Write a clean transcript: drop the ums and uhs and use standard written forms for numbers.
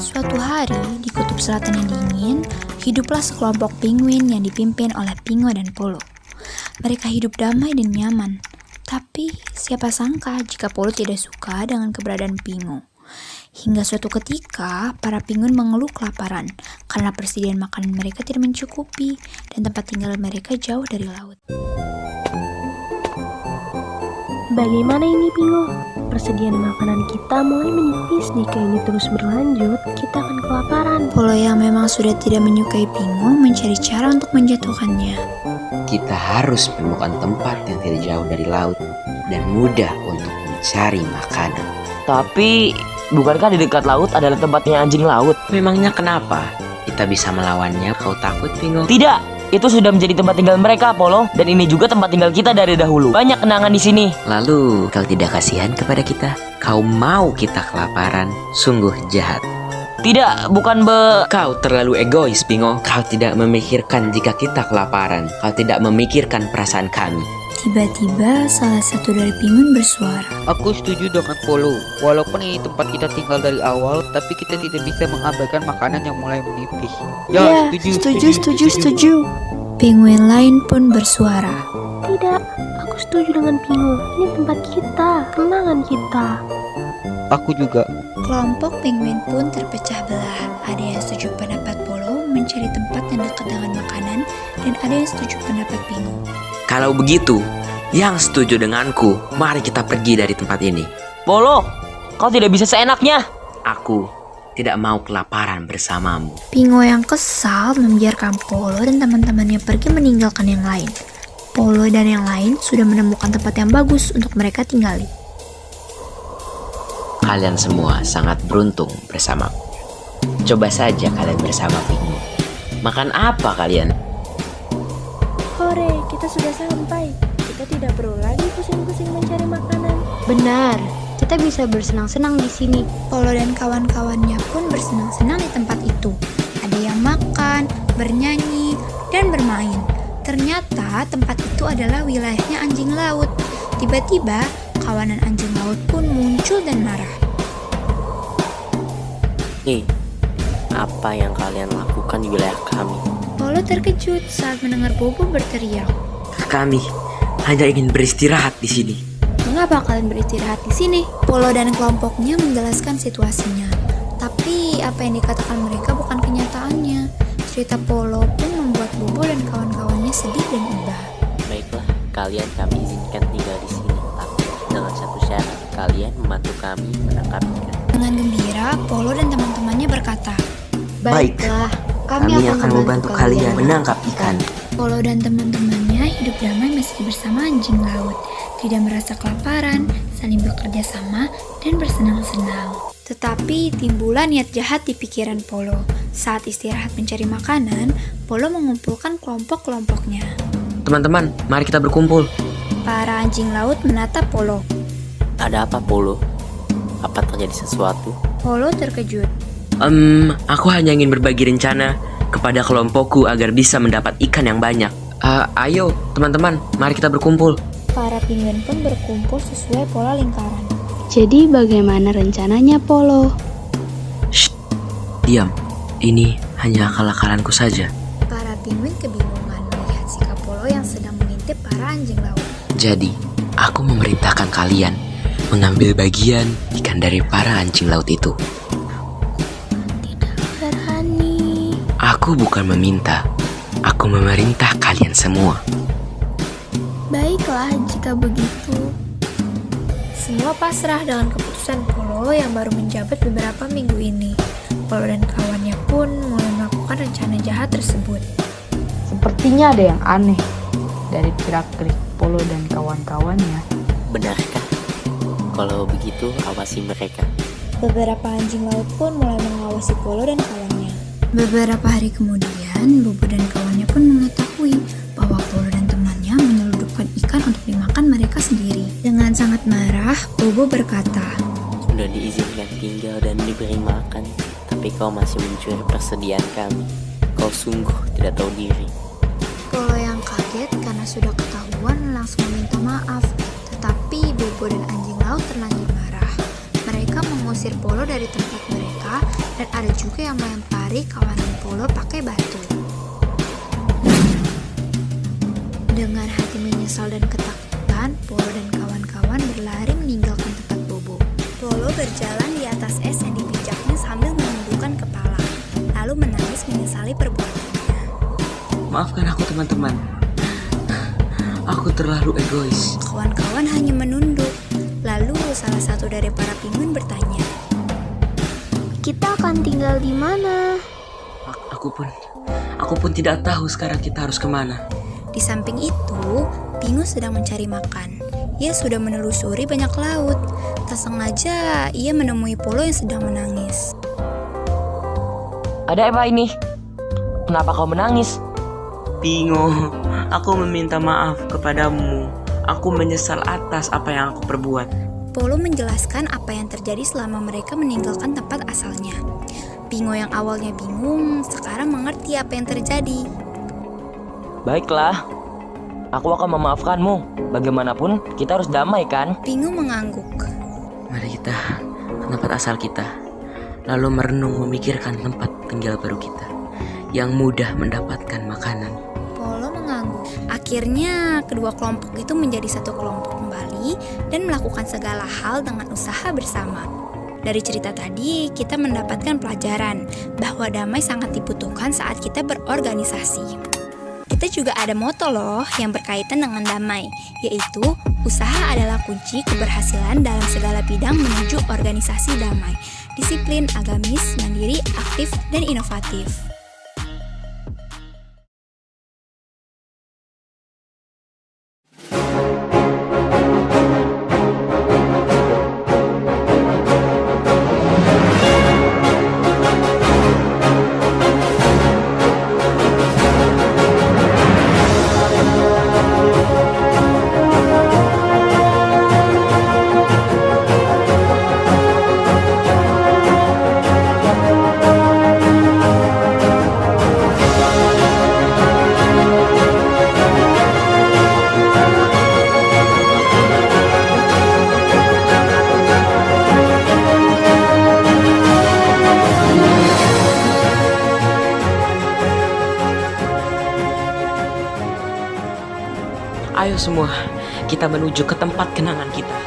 Suatu hari, di kutub selatan yang dingin, hiduplah sekelompok penguin yang dipimpin oleh Pingo dan Polo. Mereka hidup damai dan nyaman. Tapi, siapa sangka jika Polo tidak suka dengan keberadaan Pingo. Hingga suatu ketika, para penguin mengeluh kelaparan karena persediaan makanan mereka tidak mencukupi dan tempat tinggal mereka jauh dari laut. Bagaimana ini, Pingo? Persediaan makanan kita mulai menipis. Jika ini terus berlanjut, kita akan kelaparan. Polo yang memang sudah tidak menyukai Pingo mencari cara untuk menjatuhkannya. Kita harus menemukan tempat yang tidak jauh dari laut dan mudah untuk mencari makanan. Tapi, bukankah di dekat laut adalah tempatnya anjing laut? Memangnya kenapa? Kita bisa melawannya, kau takut, Pingo? Tidak, itu sudah menjadi tempat tinggal mereka, Polo. Dan ini juga tempat tinggal kita dari dahulu. Banyak kenangan di sini. Lalu, kau tidak kasihan kepada kita? Kau mau kita kelaparan? Sungguh jahat. Tidak, bukan Kau terlalu egois, Pingo. Kau tidak memikirkan jika kita kelaparan. Kau tidak memikirkan perasaan kami. Tiba-tiba salah satu dari penguin bersuara. Aku setuju dengan Polo. Walaupun ini tempat kita tinggal dari awal, tapi kita tidak bisa mengabaikan makanan yang mulai menipis. Ya, setuju. Penguin lain pun bersuara. Tidak, aku setuju dengan Pingo. Ini tempat kita, kenangan kita. Aku juga. Kelompok penguin pun terpecah belah. Ada yang setuju pendapat Polo mencari tempat yang dekat dengan makanan, dan ada yang setuju pendapat Pingo. Kalau begitu, yang setuju denganku, mari kita pergi dari tempat ini. Polo, kau tidak bisa seenaknya. Aku tidak mau kelaparan bersamamu. Pingo yang kesal membiarkan Polo dan teman-temannya pergi meninggalkan yang lain. Polo dan yang lain sudah menemukan tempat yang bagus untuk mereka tinggali. Kalian semua sangat beruntung bersamaku. Coba saja kalian bersama Pingo. Makan apa kalian? Hore, kita sudah sampai. Kita tidak perlu lagi pusing-pusing mencari makanan. Benar, kita bisa bersenang-senang di sini. Polo dan kawan-kawannya pun bersenang-senang di tempat itu. Ada yang makan, bernyanyi, dan bermain. Ternyata tempat itu adalah wilayahnya anjing laut. Tiba-tiba, kawanan anjing laut pun muncul dan marah. Apa yang kalian lakukan di wilayah kami? Polo terkejut saat mendengar Bobo berteriak. Kami hanya ingin beristirahat di sini. Mengapa kalian beristirahat di sini? Polo dan kelompoknya menjelaskan situasinya. Tapi apa yang dikatakan mereka bukan kenyataannya. Cerita Polo pun membuat Bobo dan kawan-kawannya sedih dan iba. Baiklah, kalian kami izinkan tinggal di sini. Tapi dengan satu syarat, kalian membantu kami menangkap ikan. Dengan gembira, Polo dan teman-temannya berkata, Baiklah, kami akan membantu kalian menangkap ikan. Polo dan teman-temannya hidup damai meski bersama anjing laut, tidak merasa kelaparan, saling bekerja sama, dan bersenang-senang. Tetapi timbullah niat jahat di pikiran Polo. Saat istirahat mencari makanan, Polo mengumpulkan kelompok-kelompoknya. Teman-teman, mari kita berkumpul. Para anjing laut menatap Polo. Ada apa, Polo? Apa terjadi sesuatu? Polo terkejut. Aku hanya ingin berbagi rencana kepada kelompokku agar bisa mendapat ikan yang banyak. Ayo, teman-teman, mari kita berkumpul. Para penguin pun berkumpul sesuai pola lingkaran. Jadi bagaimana rencananya, Polo? Shh, diam. Ini hanya akal-akalanku saja. Para penguin kebingungan melihat sikap Polo yang sedang mengintip para anjing laut. Jadi, aku memerintahkan kalian mengambil bagian ikan dari para anjing laut itu. Aku bukan meminta, aku memerintah kalian semua. Baiklah jika begitu. Semua pasrah dengan keputusan Polo yang baru menjabat beberapa minggu ini. Polo dan kawannya pun mulai melakukan rencana jahat tersebut. Sepertinya ada yang aneh dari gerak-gerik Polo dan kawan-kawannya. Benarkah? Kalau begitu, awasi mereka. Beberapa anjing laut pun mulai mengawasi Polo dan kawannya. Beberapa hari kemudian, Bobo dan kawannya pun mengetahui bahwa Polo dan temannya menyelundupkan ikan untuk dimakan mereka sendiri. Dengan sangat marah, Bobo berkata, Sudah diizinkan tinggal dan diberi makan, tapi kau masih mencuri persediaan kami. Kau sungguh tidak tahu diri. Polo yang kaget karena sudah ketahuan langsung meminta maaf. Tetapi Bobo dan anjing laut terlanjur marah. Mereka mengusir Polo dari tempat mereka mereka, dan ada juga yang melempari kawanan Polo pakai batu. Dengan hati menyesal dan ketakutan, Polo dan kawan-kawan berlari meninggalkan tempat Bobo. Polo berjalan di atas es yang dipijaknya sambil menundukkan kepala, lalu menangis menyesali perbuatannya. Maafkan aku teman-teman. Aku terlalu egois. Kawan-kawan hanya menunduk. Lalu salah satu dari para penguin bertanya, Kita akan tinggal di mana? Aku pun tidak tahu sekarang kita harus kemana. di samping itu, Pingu sedang mencari makan. Ia sudah menelusuri banyak laut. Tak sengaja ia menemui Polo yang sedang menangis. Ada apa ini? Kenapa kau menangis? Pingo, aku meminta maaf kepadamu. Aku menyesal atas apa yang aku perbuat. Polo menjelaskan apa yang terjadi selama mereka meninggalkan tempat asalnya. Pingo yang awalnya bingung, sekarang mengerti apa yang terjadi. Baiklah, aku akan memaafkanmu. Bagaimanapun, kita harus damai kan? Pingu mengangguk. Mari kita ke tempat asal kita, lalu merenung memikirkan tempat tinggal baru kita yang mudah mendapatkan makanan. Polo mengangguk. Akhirnya, kedua kelompok itu menjadi satu kelompok kembali dan melakukan segala hal dengan usaha bersama. Dari cerita tadi, kita mendapatkan pelajaran bahwa damai sangat dibutuhkan saat kita berorganisasi. Kita juga ada moto loh yang berkaitan dengan damai, yaitu usaha adalah kunci keberhasilan dalam segala bidang menuju organisasi damai. Disiplin, agamis, mandiri, aktif, dan inovatif. Ayo semua, kita menuju ke tempat kenangan kita.